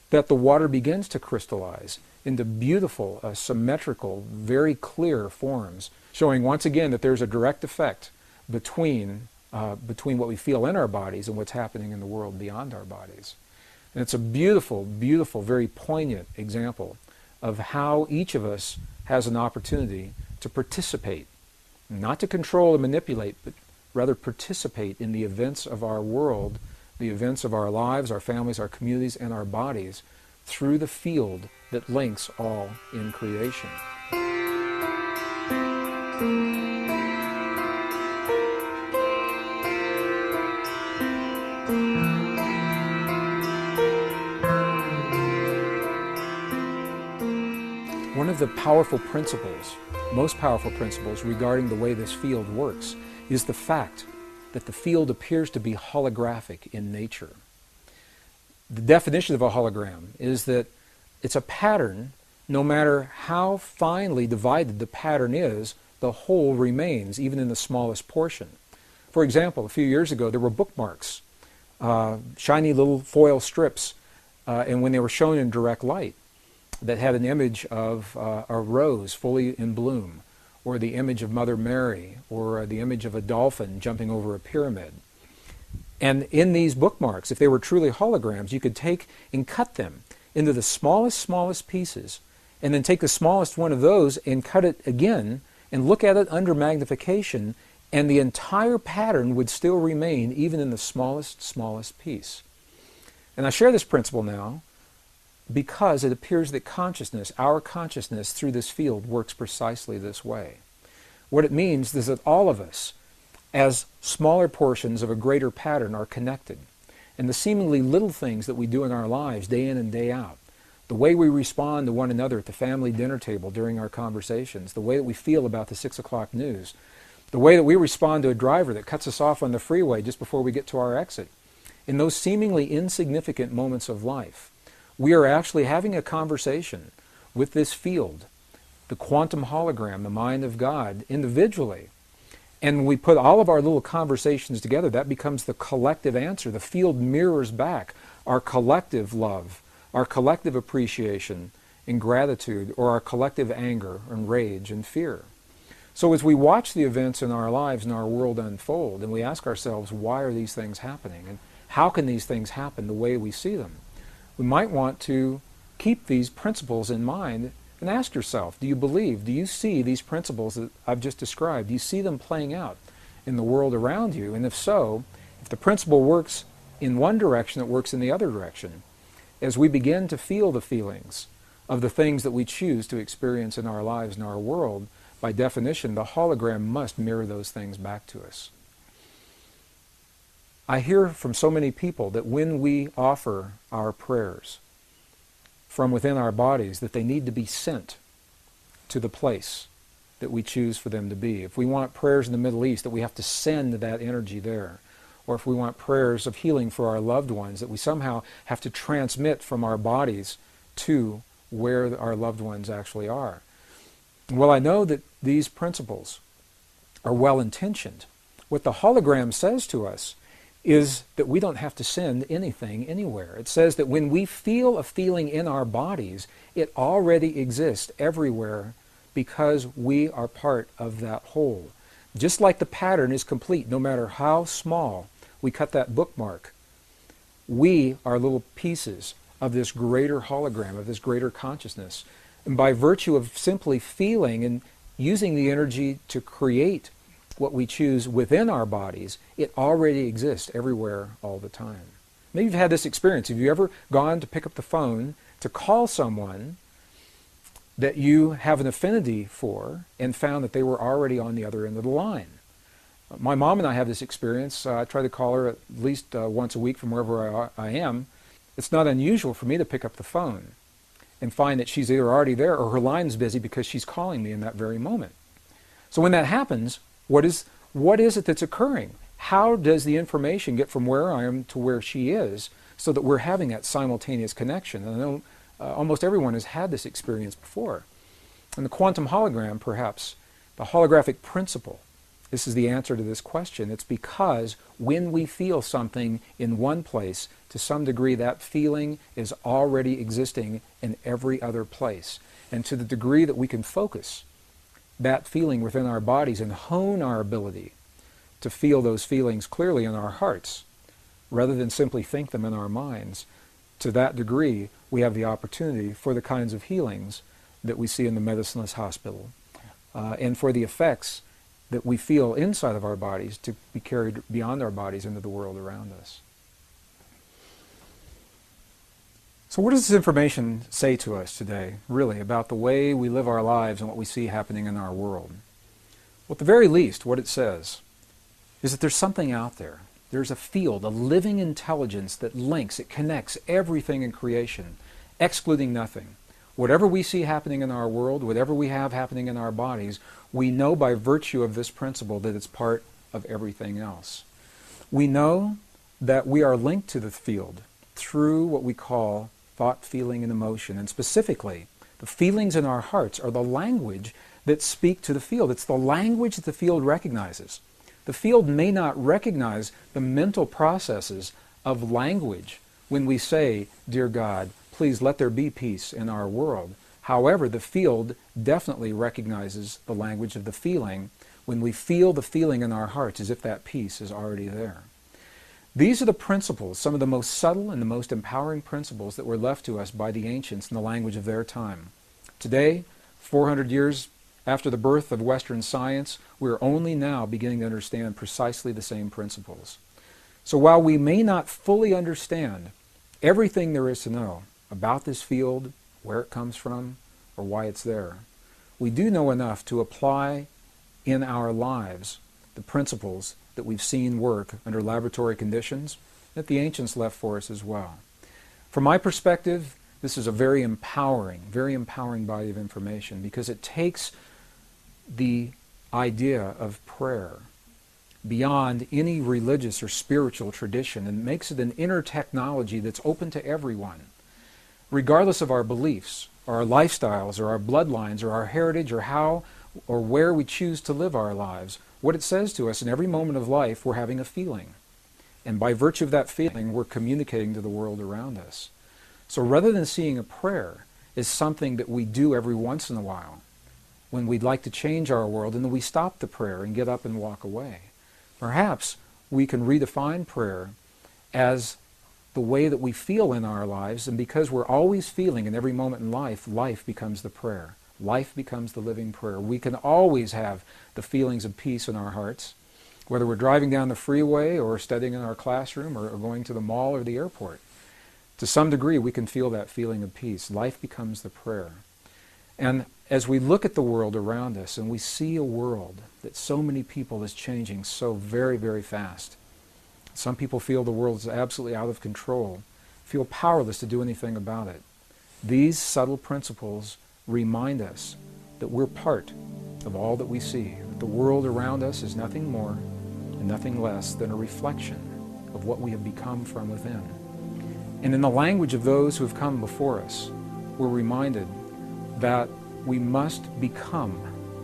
that the water begins to crystallize into beautiful, symmetrical, very clear forms, showing once again that there's a direct effect between what we feel in our bodies and what's happening in the world beyond our bodies. And it's a beautiful, beautiful, very poignant example of how each of us has an opportunity to participate, not to control and manipulate, but rather participate in the events of our world, the events of our lives, our families, our communities, and our bodies through the field that links all in creation. One of the powerful principles, most powerful principles regarding the way this field works is the fact that the field appears to be holographic in nature. The definition of a hologram is that it's a pattern no matter how finely divided the pattern is, the whole remains, even in the smallest portion. For example, a few years ago, there were bookmarks, shiny little foil strips, and when they were shown in direct light, that had an image of a rose fully in bloom, or the image of Mother Mary, or the image of a dolphin jumping over a pyramid. And in these bookmarks, if they were truly holograms, you could take and cut them into the smallest pieces, and then take the smallest one of those and cut it again, and look at it under magnification, and the entire pattern would still remain even in the smallest piece. And I share this principle now because it appears that consciousness, our consciousness through this field, works precisely this way. What it means is that all of us, as smaller portions of a greater pattern, are connected. And the seemingly little things that we do in our lives, day in and day out, the way we respond to one another at the family dinner table during our conversations, the way that we feel about the 6 o'clock news, the way that we respond to a driver that cuts us off on the freeway just before we get to our exit, in those seemingly insignificant moments of life, we are actually having a conversation with this field, the quantum hologram, the mind of God, individually. And when we put all of our little conversations together, that becomes the collective answer. The field mirrors back our collective love, our collective appreciation and gratitude, or our collective anger and rage and fear. So as we watch the events in our lives and our world unfold, and we ask ourselves, why are these things happening? And how can these things happen the way we see them? We might want to keep these principles in mind and ask yourself, do you believe, do you see these principles that I've just described? Do you see them playing out in the world around you? And if so, if the principle works in one direction, it works in the other direction. As we begin to feel the feelings of the things that we choose to experience in our lives and our world, by definition, the hologram must mirror those things back to us. I hear from so many people that when we offer our prayers from within our bodies, that they need to be sent to the place that we choose for them to be. If we want prayers in the Middle East, that we have to send that energy there. Or if we want prayers of healing for our loved ones, that we somehow have to transmit from our bodies to where our loved ones actually are. Well, I know that these principles are well-intentioned. What the hologram says to us is that we don't have to send anything anywhere. It says that when we feel a feeling in our bodies, it already exists everywhere because we are part of that whole. Just like the pattern is complete, no matter how small we cut that bookmark, we are little pieces of this greater hologram, of this greater consciousness. And by virtue of simply feeling and using the energy to create what we choose within our bodies, it already exists everywhere all the time. Maybe you've had this experience. Have you ever gone to pick up the phone to call someone that you have an affinity for and found that they were already on the other end of the line? My mom and I have this experience. I try to call her at least once a week from wherever I am. It's not unusual for me to pick up the phone and find that she's either already there or her line's busy because she's calling me in that very moment. So when that happens, what is it that's occurring? How does the information get from where I am to where she is so that we're having that simultaneous connection? And I know almost everyone has had this experience before. And the quantum hologram, perhaps, the holographic principle, this is the answer to this question. It's because when we feel something in one place, to some degree that feeling is already existing in every other place. And to the degree that we can focus that feeling within our bodies and hone our ability to feel those feelings clearly in our hearts, rather than simply think them in our minds, to that degree we have the opportunity for the kinds of healings that we see in the medicineless hospital, and for the effects that we feel inside of our bodies to be carried beyond our bodies into the world around us. So what does this information say to us today, really, about the way we live our lives and what we see happening in our world? Well, at the very least, what it says is that there's something out there. There's a field, a living intelligence that links, it connects everything in creation, excluding nothing. Whatever we see happening in our world, whatever we have happening in our bodies, we know by virtue of this principle that it's part of everything else. We know that we are linked to the field through what we call thought, feeling, and emotion, and specifically The feelings in our hearts are the language that speak to the field. It's the language that the field recognizes. The field may not recognize the mental processes of language when we say, "Dear God, please let there be peace in our world." However, the field definitely recognizes the language of the feeling when we feel the feeling in our hearts as if that peace is already there. These are the principles, some of the most subtle and the most empowering principles that were left to us by the ancients in the language of their time. Today, 400 years after the birth of Western science, we're only now beginning to understand precisely the same principles. So while we may not fully understand everything there is to know about this field, where it comes from, or why it's there, we do know enough to apply in our lives the principles that we've seen work under laboratory conditions that the ancients left for us as well. From my perspective, this is a very empowering body of information, because it takes the idea of prayer beyond any religious or spiritual tradition and makes it an inner technology that's open to everyone, regardless of our beliefs, or our lifestyles, or our bloodlines, or our heritage, or how or where we choose to live our lives. What it says to us in every moment of life, we're having a feeling. And by virtue of that feeling, we're communicating to the world around us. So rather than seeing a prayer as something that we do every once in a while, when we'd like to change our world, and then we stop the prayer and get up and walk away, perhaps we can redefine prayer as the way that we feel in our lives, and because we're always feeling in every moment in life, life becomes the prayer. Life becomes the living prayer. We can always have the feelings of peace in our hearts, whether we're driving down the freeway or studying in our classroom or going to the mall or the airport. To some degree, we can feel that feeling of peace. Life becomes the prayer. And as we look at the world around us and we see a world that so many people is changing so very, very fast, some people feel the world is absolutely out of control, feel powerless to do anything about it. These subtle principles remind us that we're part of all that we see, that the world around us is nothing more and nothing less than a reflection of what we have become from within. And in the language of those who have come before us, we're reminded that we must become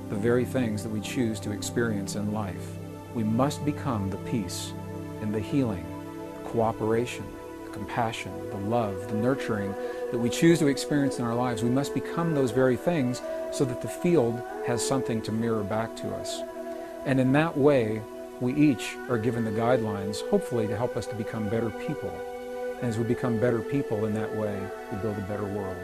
the very things that we choose to experience in life. We must become the peace and the healing, the cooperation, the compassion, the love, the nurturing that we choose to experience in our lives. We must become those very things so that the field has something to mirror back to us. And in that way, we each are given the guidelines, hopefully, to help us to become better people. And as we become better people in that way, we build a better world.